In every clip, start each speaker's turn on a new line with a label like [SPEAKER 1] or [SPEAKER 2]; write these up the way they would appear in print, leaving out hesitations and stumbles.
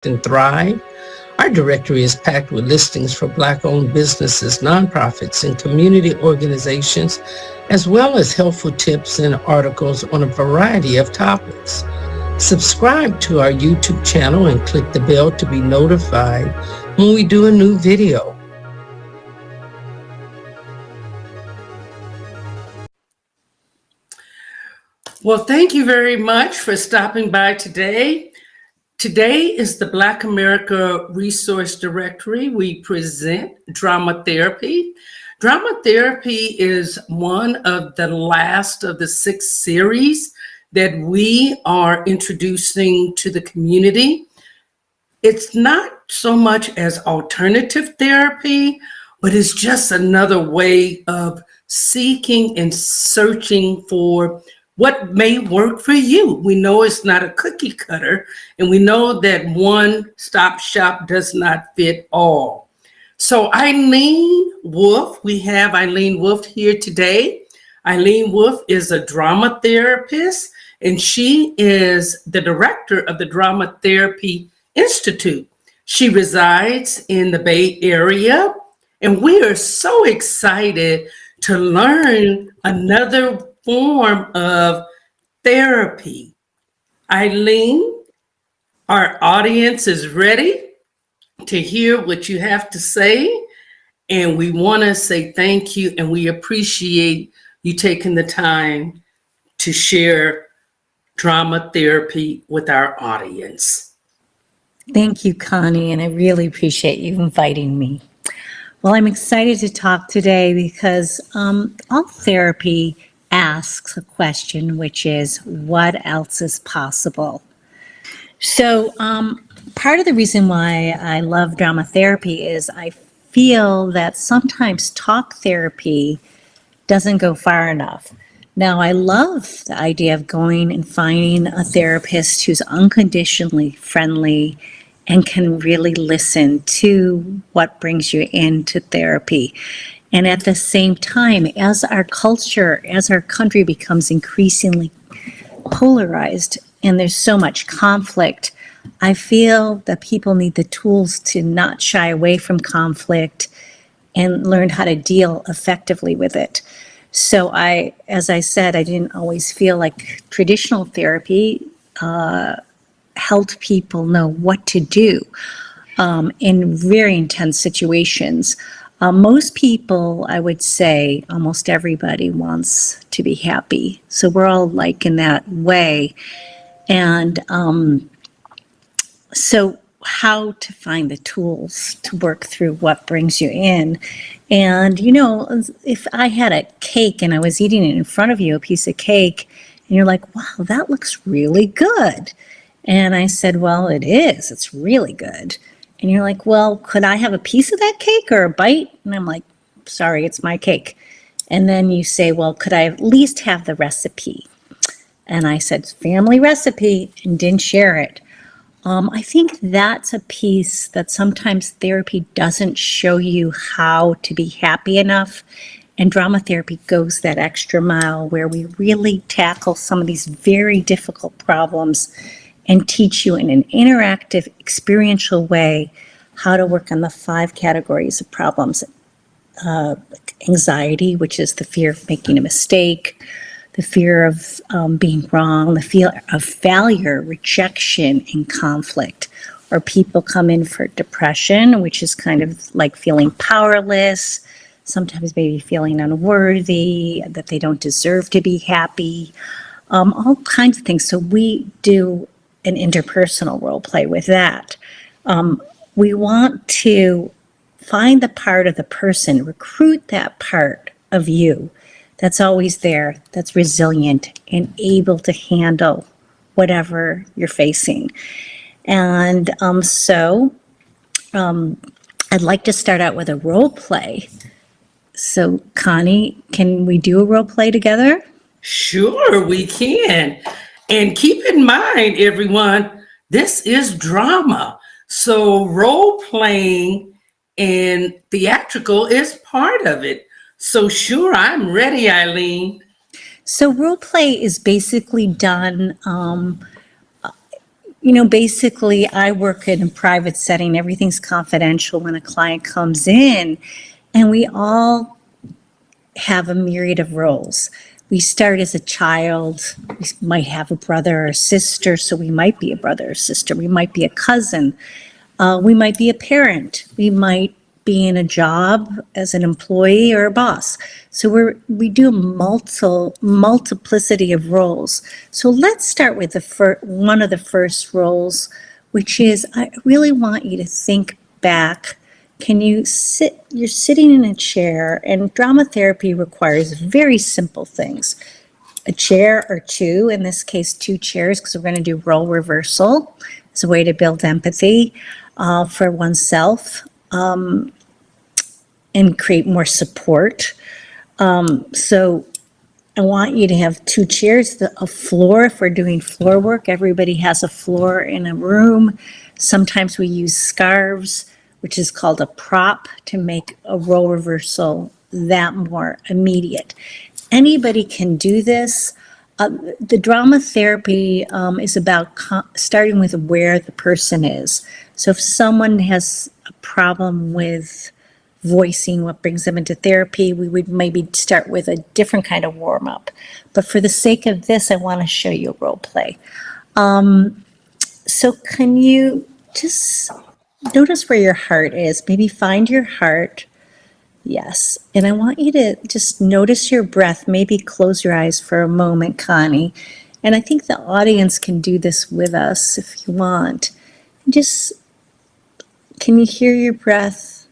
[SPEAKER 1] and thrive. Our directory is packed with listings for Black-owned businesses, nonprofits, and community organizations, as well as helpful tips and articles on a variety of topics. Subscribe to our YouTube channel and click the bell to be notified when we do a new video. Well, thank you very much for stopping by today. Today is the Black America Resource Directory. We present drama therapy. Drama therapy is one of the last of the 6 series that we are introducing to the community. It's not so much as alternative therapy, but it's just another way of seeking and searching for what may work for you. We know it's not a cookie cutter, and we know that one-stop shop does not fit all. So Eileen Wolf, we have Eileen Wolf here today. Eileen Wolf is a drama therapist, and she is the director of the Drama Therapy Institute. She resides in the Bay Area, and we are so excited to learn another form of therapy. Eileen, our audience is ready to hear what you have to say, and we want to say thank you, and we appreciate you taking the time to share drama therapy with our audience.
[SPEAKER 2] Thank you, Connie, and I really appreciate you inviting me. Well, I'm excited to talk today because all therapy asks a question, which is, what else is possible? So part of the reason why I love drama therapy is I feel that sometimes talk therapy doesn't go far enough. Now, I love the idea of going and finding a therapist who's unconditionally friendly and can really listen to what brings you into therapy. And at the same time, as our culture, as our country becomes increasingly polarized and there's so much conflict, I feel that people need the tools to not shy away from conflict and learn how to deal effectively with it. So as I said, I didn't always feel like traditional therapy helped people know what to do in very intense situations. Most people, I would say, almost everybody wants to be happy. So we're all like in that way. And so how to find the tools to work through what brings you in. And, you know, if I had a cake and I was eating it in front of you, a piece of cake, and you're like, wow, that looks really good. And I said, well, it is. It's really good. And you're like, well, could I have a piece of that cake or a bite? And I'm like, sorry, it's my cake. And then you say, well, could I at least have the recipe? And I said, family recipe, and didn't share it. I think that's a piece that sometimes therapy doesn't show you how to be happy enough. And drama therapy goes that extra mile where we really tackle some of these very difficult problems and teach you in an interactive, experiential way how to work on the 5 categories of problems. Anxiety, which is the fear of making a mistake, the fear of being wrong, the fear of failure, rejection, and conflict. Or people come in for depression, which is kind of like feeling powerless, sometimes maybe feeling unworthy, that they don't deserve to be happy, all kinds of things. So we do an interpersonal role play with that. We want to find the part of the person, recruit that part of you that's always there, that's resilient and able to handle whatever you're facing. And so I'd like to start out with a role play. So Connie, can we do a role play together?
[SPEAKER 1] Sure, we can. And keep in mind, everyone, this is drama. So role playing and theatrical is part of it. So sure, I'm ready, Eileen.
[SPEAKER 2] So role play is basically done basically I work in a private setting. Everything's confidential when a client comes in, and we all have a myriad of roles. We start as a child. We might have a brother or a sister, so we might be a brother or sister. We might be a cousin. We might be a parent. We might be in a job as an employee or a boss. So we do a multiplicity of roles. So let's start with one of the first roles, which is I really want you to think back. You're sitting in a chair, and drama therapy requires very simple things. A chair or two, in this case, 2 chairs, because we're going to do role reversal as a way to build empathy for oneself and create more support. So I want you to have 2 chairs, a floor if we're doing floor work. Everybody has a floor in a room. Sometimes we use scarves, which is called a prop, to make a role reversal that more immediate. Anybody can do this. The drama therapy is about starting with where the person is. So if someone has a problem with voicing what brings them into therapy, we would maybe start with a different kind of warm up. But for the sake of this, I want to show you a role play. So can you just notice where your heart is? Maybe find your heart. Yes. And I want you to just notice your breath. Maybe close your eyes for a moment, Connie. And I think the audience can do this with us if you want. Can you hear your breath?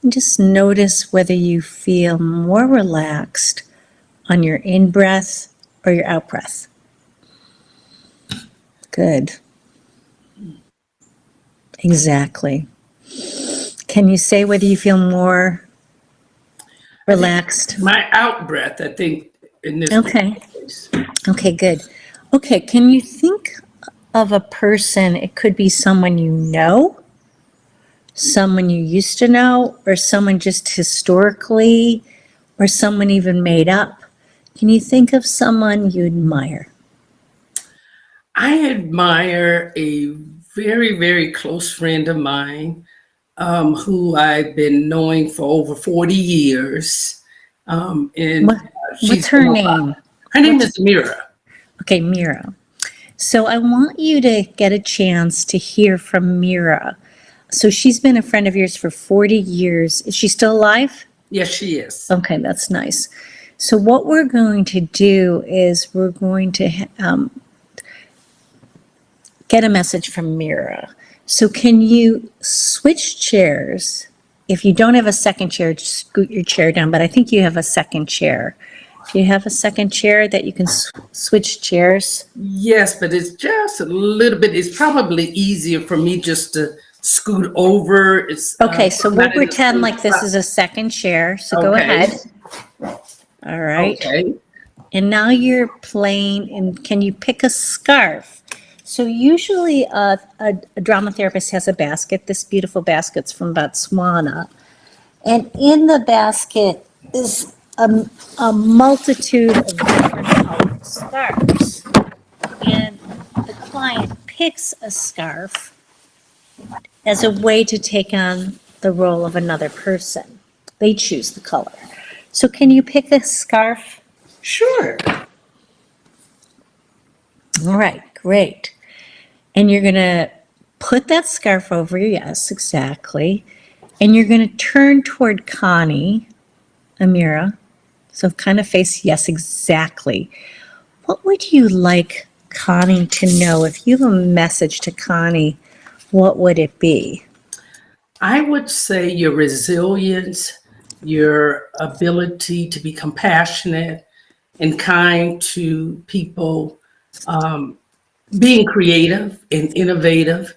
[SPEAKER 2] And just notice whether you feel more relaxed on your in-breath or your out-breath. Good. Exactly. Can you say whether you feel more relaxed?
[SPEAKER 1] My out breath, I think, in this case.
[SPEAKER 2] Okay, good. Okay, can you think of a person? It could be someone you know, someone you used to know, or someone just historically, or someone even made up. Can you think of someone you admire?
[SPEAKER 1] I admire a very, very close friend of mine who I've been knowing for over 40 years.
[SPEAKER 2] What's her name?
[SPEAKER 1] Her name is Mira.
[SPEAKER 2] Okay, Mira. So I want you to get a chance to hear from Mira. So she's been a friend of yours for 40 years. Is she still alive?
[SPEAKER 1] Yes, she is.
[SPEAKER 2] Okay, that's nice. So what we're going to do is we're going to get a message from Mira. So can you switch chairs? If you don't have a second chair, just scoot your chair down, but I think you have a second chair. Do you have a second chair that you can switch chairs?
[SPEAKER 1] Yes, but it's just a little bit, it's probably easier for me just to scoot over. It's
[SPEAKER 2] okay, so we'll pretend like this is a second chair, so go ahead. All right.
[SPEAKER 1] Okay.
[SPEAKER 2] And now you're playing, and can you pick a scarf? So usually a drama therapist has a basket. This beautiful basket's from Botswana. And in the basket is a multitude of different colored scarves. And the client picks a scarf as a way to take on the role of another person. They choose the color. So can you pick a scarf?
[SPEAKER 1] Sure.
[SPEAKER 2] All right, great. And you're going to put that scarf over you. Yes, exactly. And you're going to turn toward Connie, Amira. So kind of face, yes, exactly. What would you like Connie to know? If you have a message to Connie, what would it be?
[SPEAKER 1] I would say your resilience, your ability to be compassionate and kind to people, being creative and innovative,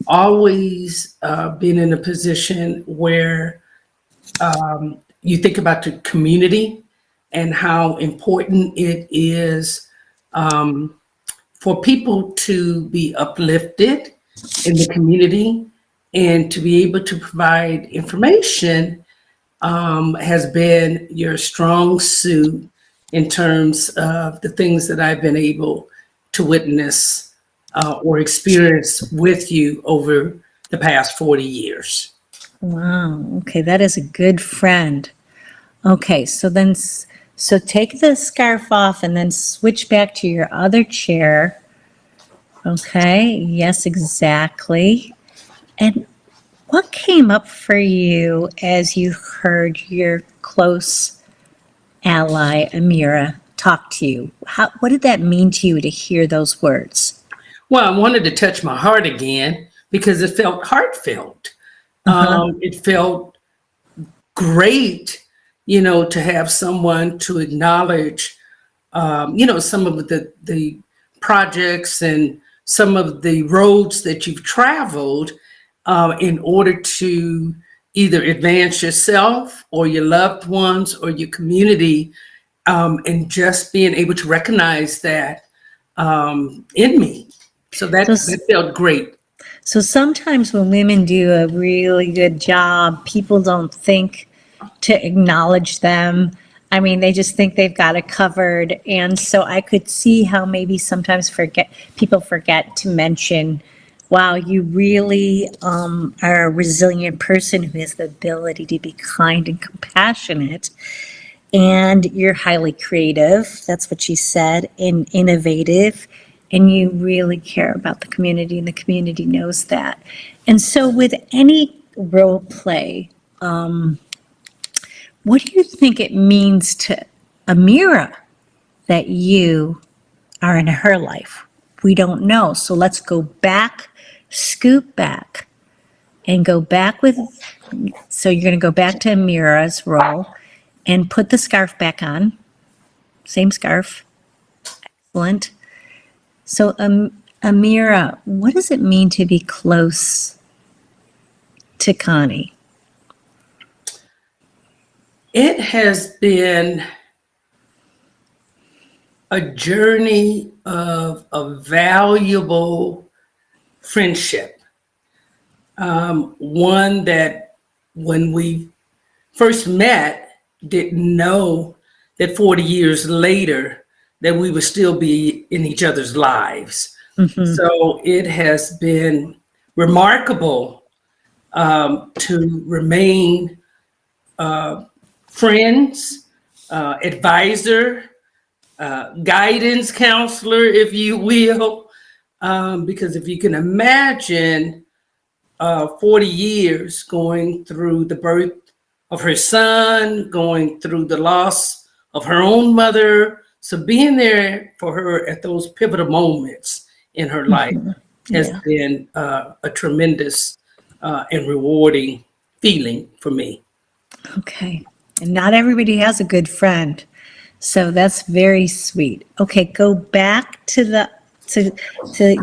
[SPEAKER 1] always been in a position where you think about the community and how important it is for people to be uplifted in the community and to be able to provide information has been your strong suit in terms of the things that I've been able to witness or experienced with you over the past 40 years.
[SPEAKER 2] Wow. Okay, that is a good friend. Okay, so take the scarf off and then switch back to your other chair. Okay, yes, exactly. And what came up for you as you heard your close ally, Amira, talk to you? What did that mean to you to hear those words?
[SPEAKER 1] Well, I wanted to touch my heart again because it felt heartfelt. It felt great, to have someone to acknowledge, some of the projects and some of the roads that you've traveled in order to either advance yourself or your loved ones or your community, and just being able to recognize that in me. So
[SPEAKER 2] So,
[SPEAKER 1] that felt great.
[SPEAKER 2] so sometimes when women do a really good job, people don't think to acknowledge them. I mean, they just think they've got it covered. And so I could see how maybe sometimes people forget to mention, wow, you really are a resilient person who has the ability to be kind and compassionate. And you're highly creative, that's what she said, and innovative, and you really care about the community, and the community knows that. And so with any role play, what do you think it means to Amira that you are in her life? We don't know. So let's go back, scoop back, and go back with, so you're going to go back to Amira's role and put the scarf back on. Same scarf. Excellent. So, Amira, what does it mean to be close to Connie?
[SPEAKER 1] It has been a journey of a valuable friendship. One that when we first met, didn't know that 40 years later that we would still be in each other's lives. So it has been remarkable to remain friends, advisor, guidance counselor, if you will, because if you can imagine 40 years going through the birth of her son, going through the loss of her own mother. So being there for her at those pivotal moments in her life has been a tremendous and rewarding feeling for me.
[SPEAKER 2] Okay. And not everybody has a good friend. So that's very sweet. Okay, go back to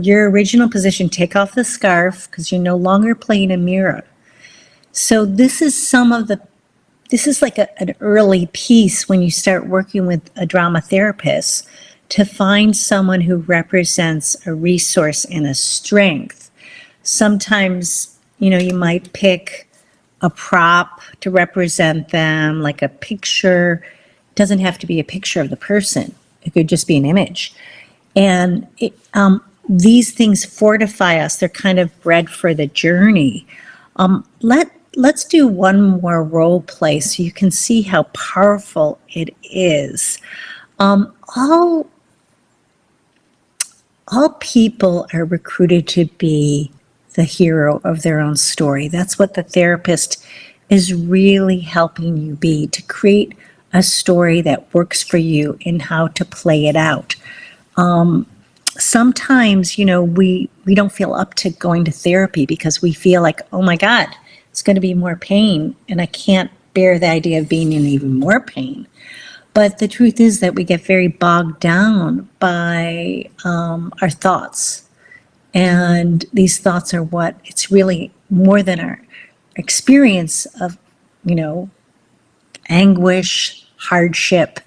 [SPEAKER 2] your original position. Take off the scarf because you're no longer playing Amira. So this is like an early piece when you start working with a drama therapist to find someone who represents a resource and a strength. Sometimes, you might pick a prop to represent them, like a picture. It doesn't have to be a picture of the person. It could just be an image. And these things fortify us. They're kind of bred for the journey. Let's do one more role play so you can see how powerful it is. All people are recruited to be the hero of their own story. That's what the therapist is really helping you be, to create a story that works for you and how to play it out. Sometimes, we don't feel up to going to therapy because we feel like, oh my God, it's going to be more pain, and I can't bear the idea of being in even more pain. But the truth is that we get very bogged down by our thoughts. And these thoughts are it's really more than our experience of, anguish, hardship.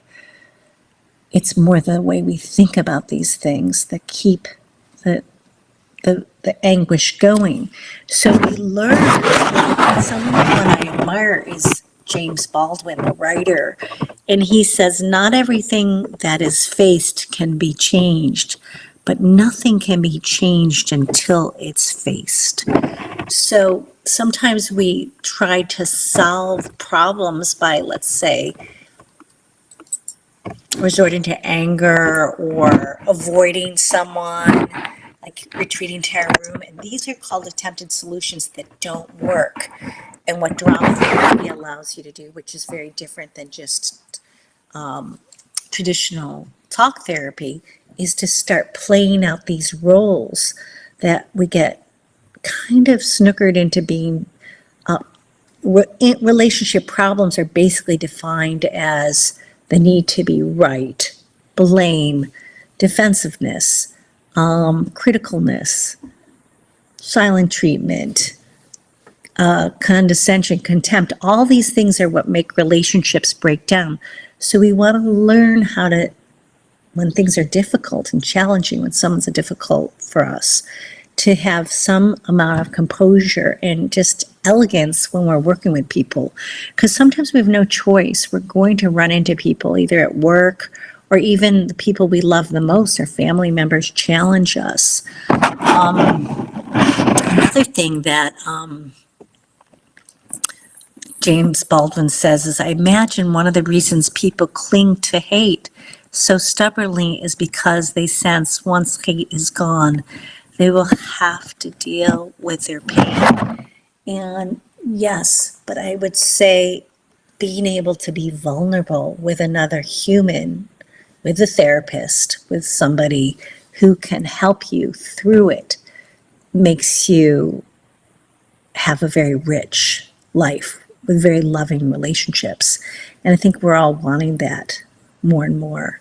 [SPEAKER 2] It's more the way we think about these things that keep the anguish going. So we learn. Someone I admire is James Baldwin, the writer, and he says, not everything that is faced can be changed, but nothing can be changed until it's faced. So sometimes we try to solve problems by, let's say, resorting to anger or avoiding someone, like retreating to our room. And these are called attempted solutions that don't work. And what drama therapy allows you to do, which is very different than just traditional talk therapy, is to start playing out these roles that we get kind of snookered into being. Relationship problems are basically defined as the need to be right, blame, defensiveness, criticalness, silent treatment, condescension, contempt. All these things are what make relationships break down. So we want to learn how to, when things are difficult and challenging, when someone's difficult for us, to have some amount of composure and just elegance when we're working with people. Because sometimes we have no choice. We're going to run into people either at work or even the people we love the most, our family members, challenge us. Another thing that James Baldwin says is, I imagine one of the reasons people cling to hate so stubbornly is because they sense once hate is gone, they will have to deal with their pain. And yes, but I would say being able to be vulnerable with another human, with a therapist, with somebody who can help you through it, makes you have a very rich life with very loving relationships. And I think we're all wanting that more and more.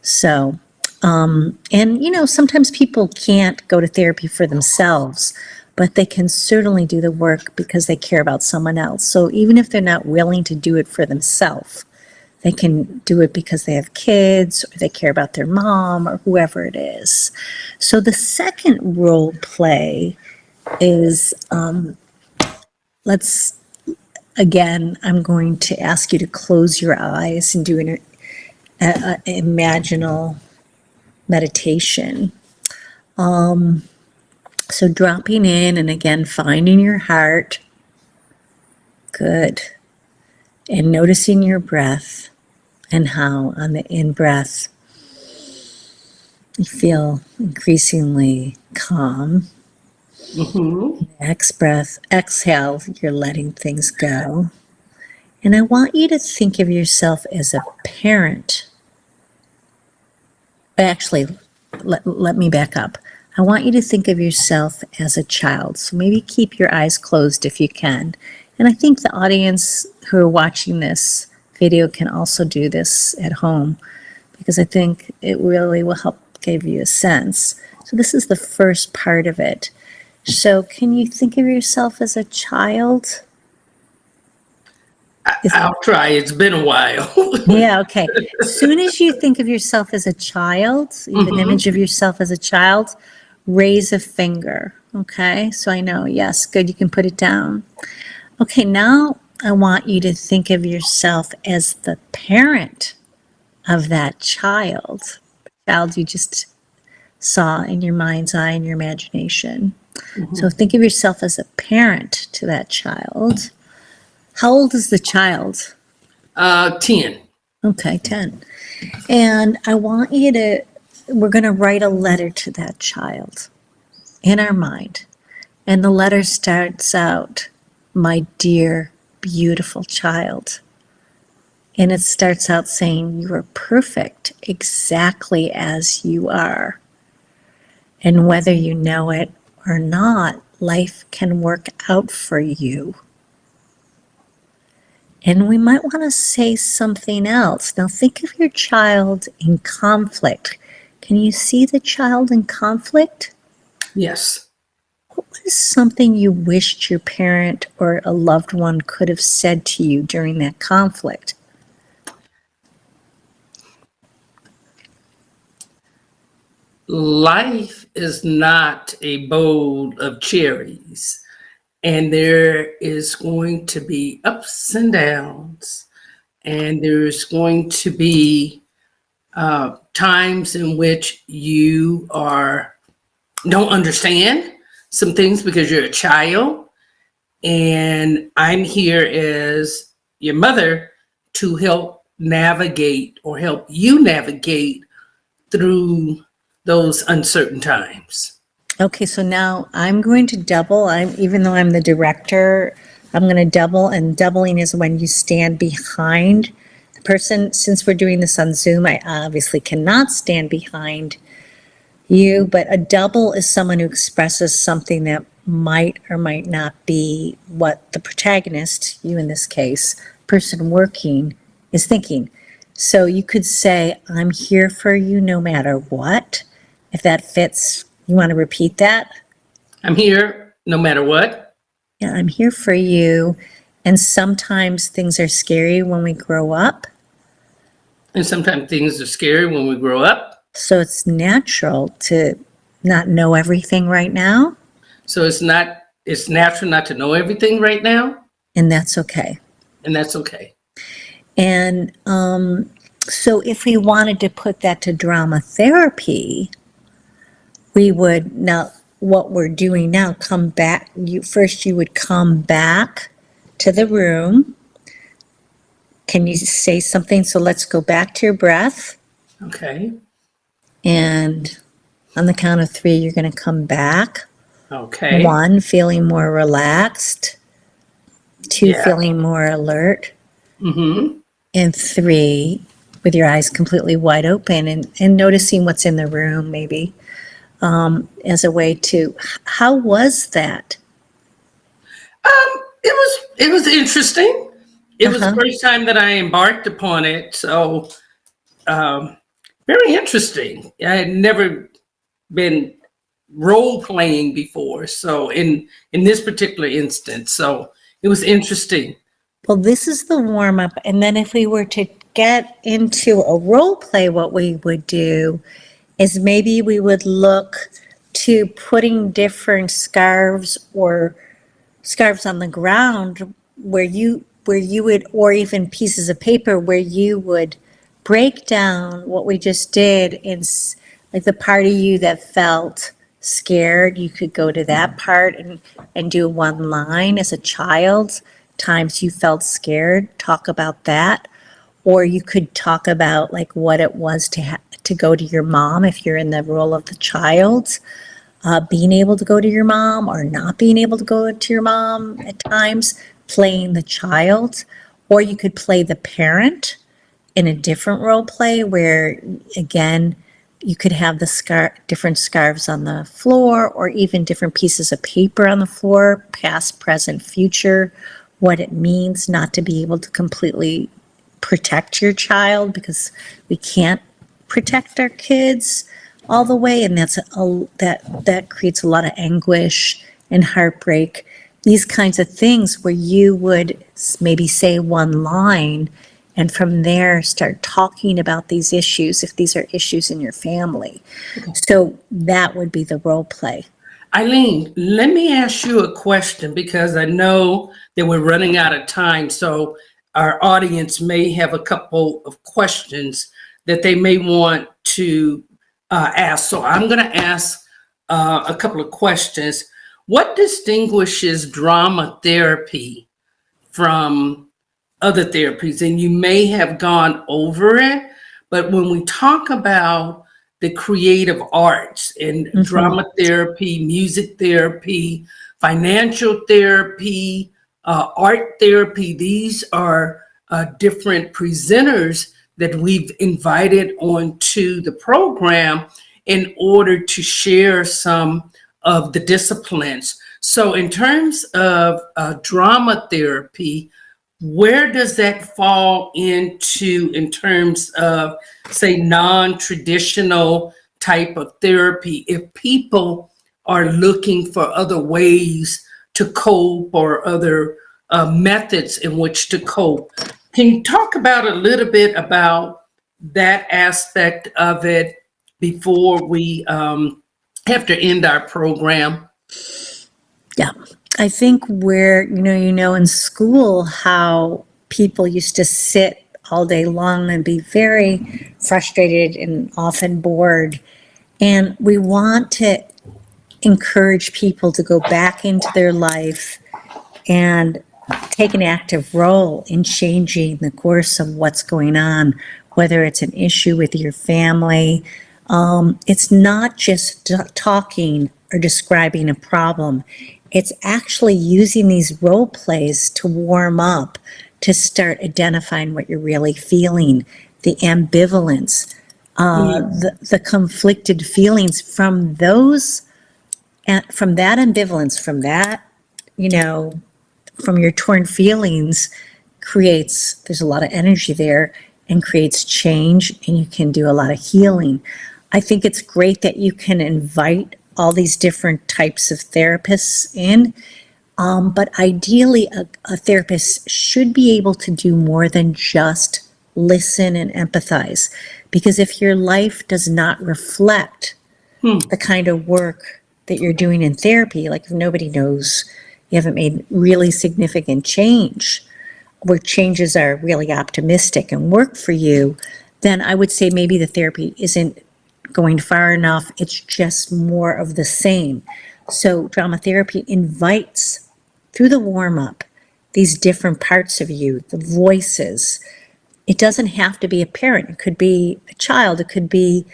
[SPEAKER 2] So, and sometimes people can't go to therapy for themselves, but they can certainly do the work because they care about someone else. So even if they're not willing to do it for themselves, they can do it because they have kids or they care about their mom or whoever it is. So the second role play is, I'm going to ask you to close your eyes and do an imaginal meditation. So dropping in and again, finding your heart. Good. And noticing your breath and how on the in-breath you feel increasingly calm. Exhale, you're letting things go. And I want you to think of yourself as a parent. Actually, let me back up. I want you to think of yourself as a child. So maybe keep your eyes closed if you can. And I think the audience who are watching this video can also do this at home, because I think it really will help give you a sense. So this is the first part of it. So can you think of yourself as a child?
[SPEAKER 1] I'll try. It's been a while.
[SPEAKER 2] Yeah, okay. As soon as you think of yourself as a child, you have an image of yourself as a child, raise a finger. Okay, so I know, yes, good, you can put it down. Okay, now I want you to think of yourself as the parent of that child you just saw in your mind's eye, in your imagination. So think of yourself as a parent to that child. How old is the child?
[SPEAKER 1] 10.
[SPEAKER 2] Okay, 10. And I want you to, we're going to write a letter to that child in our mind. And the letter starts out, my dear, beautiful child. And it starts out saying, you are perfect exactly as you are. And whether you know it or not, life can work out for you. And we might want to say something else. Now think of your child in conflict. Can you see the child in conflict?
[SPEAKER 1] Yes.
[SPEAKER 2] What was something you wished your parent or a loved one could have said to you during that conflict?
[SPEAKER 1] Life is not a bowl of cherries, and there is going to be ups and downs, and there's going to be times in which you don't understand some things because you're a child. And I'm here as your mother to help navigate or help you navigate through those uncertain times.
[SPEAKER 2] Okay, so now I'm going to double. Even though I'm the director, I'm going to double, and doubling is when you stand behind the person. Since we're doing this on Zoom, I obviously cannot stand behind you, but a double is someone who expresses something that might or might not be what the protagonist, you in this case, person working, is thinking. So you could say, I'm here for you no matter what. If that fits, you want to repeat that?
[SPEAKER 1] I'm here no matter what.
[SPEAKER 2] Yeah, I'm here for you. And sometimes things are scary when we grow up.
[SPEAKER 1] And sometimes things are scary when we grow up.
[SPEAKER 2] So it's natural to not know everything right now.
[SPEAKER 1] So it's natural not to know everything right now.
[SPEAKER 2] And that's okay.
[SPEAKER 1] And that's okay.
[SPEAKER 2] And so if we wanted to put that to drama therapy, we would, now what we're doing now, come back. You would come back to the room. Can you say something? So let's go back to your breath.
[SPEAKER 1] Okay.
[SPEAKER 2] And on the count of 3, you're going to come back.
[SPEAKER 1] Okay.
[SPEAKER 2] 1, feeling more relaxed. 2,
[SPEAKER 1] Yeah.
[SPEAKER 2] feeling more alert.
[SPEAKER 1] Mm-hmm.
[SPEAKER 2] And 3, with your eyes completely wide open and noticing what's in the room, maybe, as a way to, how was that?
[SPEAKER 1] It was interesting. It was the
[SPEAKER 2] Uh-huh.
[SPEAKER 1] first time that I embarked upon it. So very interesting. I had never been role playing before. So in this particular instance, so it was interesting.
[SPEAKER 2] Well, this is the warm up. And then if we were to get into a role play, what we would do is maybe we would look to putting different scarves on the ground where you would, or even pieces of paper where you would break down what we just did in like the part of you that felt scared. You could go to that part and do one line as a child, times you felt scared, talk about that. Or you could talk about like what it was to go to your mom if you're in the role of the child, being able to go to your mom or not being able to go to your mom at times, playing the child. Or you could play the parent in a different role play where, again, you could have the different scarves on the floor or even different pieces of paper on the floor, past, present, future, what it means not to be able to completely protect your child, because we can't protect our kids all the way, and that creates a lot of anguish and heartbreak. These kinds of things where you would maybe say one line and from there start talking about these issues if these are issues in your family. So that would be the role play.
[SPEAKER 1] Eileen, let me ask you a question because I know that we're running out of time. So our audience may have a couple of questions that they may want to ask. So I'm going to ask a couple of questions. What distinguishes drama therapy from other therapies? And you may have gone over it, but when we talk about the creative arts and drama therapy, music therapy, financial therapy, art therapy, these are different presenters that we've invited onto the program in order to share some of the disciplines. So in terms of drama therapy, where does that fall into in terms of, say, non-traditional type of therapy? If people are looking for other ways to cope or other methods in which to cope, can you talk about a little bit about that aspect of it before we have to end our program?
[SPEAKER 2] Yeah. I think where, in school, how people used to sit all day long and be very frustrated and often bored. And we want to encourage people to go back into their life and take an active role in changing the course of what's going on, whether it's an issue with your family. It's not just talking or describing a problem. It's actually using these role plays to warm up, to start identifying what you're really feeling, the ambivalence, the conflicted feelings from those, from that ambivalence, from that, from your torn feelings there's a lot of energy there and creates change, and you can do a lot of healing. I think it's great that you can invite all these different types of therapists in, but ideally a therapist should be able to do more than just listen and empathize, because if your life does not reflect the kind of work that you're doing in therapy, like if nobody knows you haven't made really significant change, where changes are really optimistic and work for you, then I would say maybe the therapy isn't going far enough. It's just more of the same. So drama therapy invites, through the warm-up, these different parts of you, the voices. It doesn't have to be a parent. It could be a child. It could be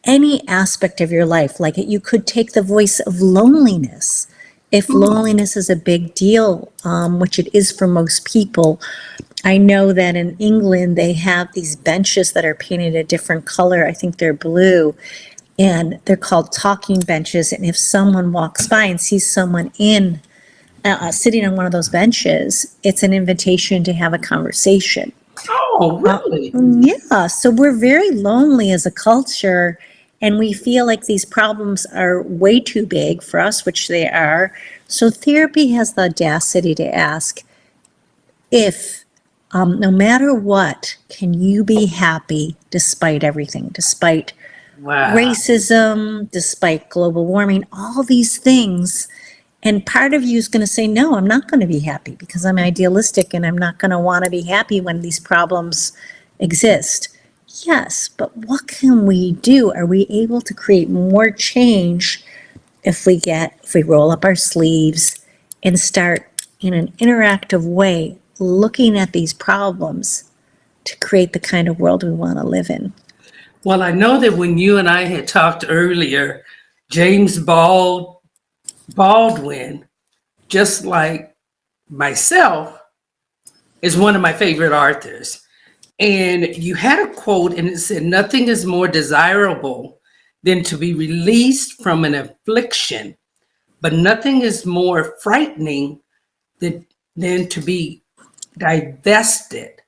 [SPEAKER 2] any aspect of your life. Like you could take the voice of loneliness. If loneliness is a big deal, which it is for most people, I know that in England they have these benches that are painted a different color. I think they're blue, and they're called talking benches. And if someone walks by and sees someone sitting on one of those benches, it's an invitation to have a conversation.
[SPEAKER 1] Oh, really?
[SPEAKER 2] Yeah, so we're very lonely as a culture, and we feel like these problems are way too big for us, which they are. So therapy has the audacity to ask if, no matter what, can you be happy despite everything, despite racism, despite global warming, all these things. And part of you is going to say, no, I'm not going to be happy because I'm idealistic and I'm not going to want to be happy when these problems exist. Yes, but what can we do? Are we able to create more change if we roll up our sleeves and start in an interactive way looking at these problems to create the kind of world we want to live in?
[SPEAKER 1] Well, I know that when you and I had talked earlier, James Baldwin, just like myself, is one of my favorite authors. And you had a quote and it said, "Nothing is more desirable than to be released from an affliction, but nothing is more frightening than to be divested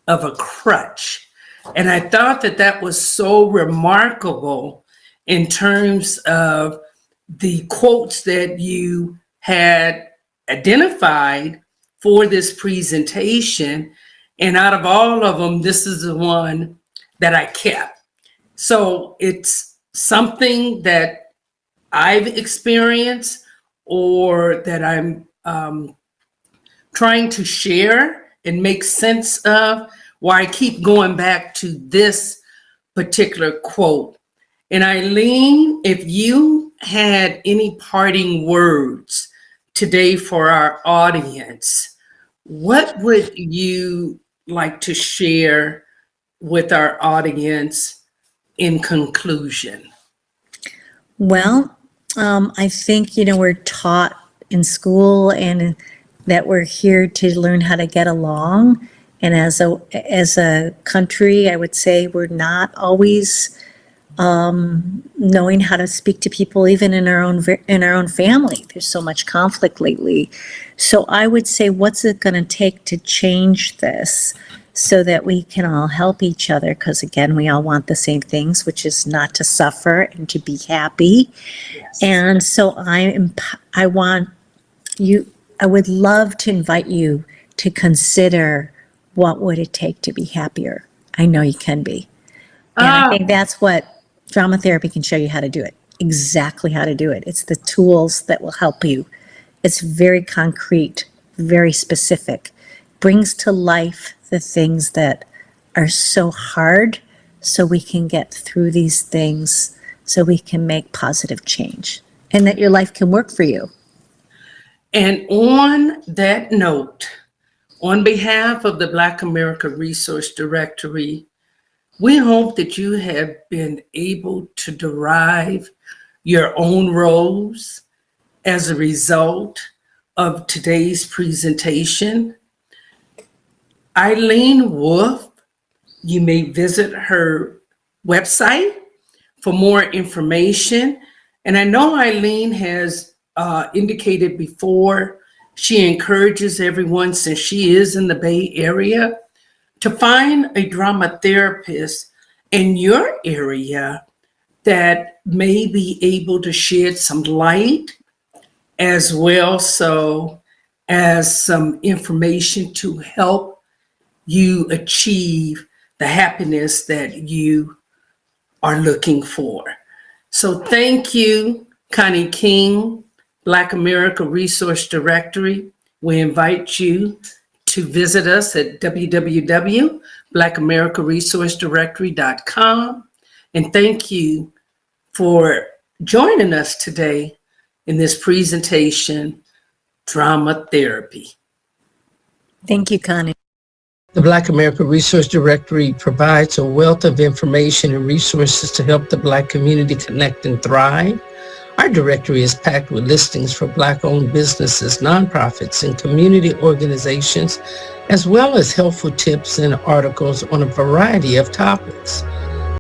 [SPEAKER 1] of a crutch." And I thought that was so remarkable in terms of the quotes that you had identified for this presentation. And out of all of them, this is the one that I kept. So it's something that I've experienced or that I'm trying to share and make sense of, why I keep going back to this particular quote. And Eileen, if you had any parting words today for our audience, what would you like to share with our audience in conclusion?
[SPEAKER 2] Well, I think, we're taught in school and that we're here to learn how to get along. And as a country, I would say we're not always knowing how to speak to people, even in our own family. There's so much conflict lately. So I would say, what's it going to take to change this so that we can all help each other? Because again, we all want the same things, which is not to suffer and to be happy. Yes. And so I would love to invite you to consider, what would it take to be happier? I know you can be. And I think that's what drama therapy can show you how to do it, exactly how to do it. It's the tools that will help you. It's very concrete, very specific, brings to life the things that are so hard, so we can get through these things, so we can make positive change, and that your life can work for you.
[SPEAKER 1] And on that note, on behalf of the Black America Resource Directory, we hope that you have been able to derive your own roles as a result of today's presentation. Eileen Wolf, you may visit her website for more information. And I know Eileen has indicated before, she encourages everyone, since she is in the Bay Area, to find a drama therapist in your area that may be able to shed some light, as well so as some information to help you achieve the happiness that you are looking for. So thank you, Connie King, Black America Resource Directory. We invite you to visit us at www.blackamericaresourcedirectory.com. And thank you for joining us today in this presentation, Drama Therapy.
[SPEAKER 2] Thank you, Connie.
[SPEAKER 1] The Black America Resource Directory provides a wealth of information and resources to help the Black community connect and thrive. Our directory is packed with listings for Black-owned businesses, nonprofits, and community organizations, as well as helpful tips and articles on a variety of topics.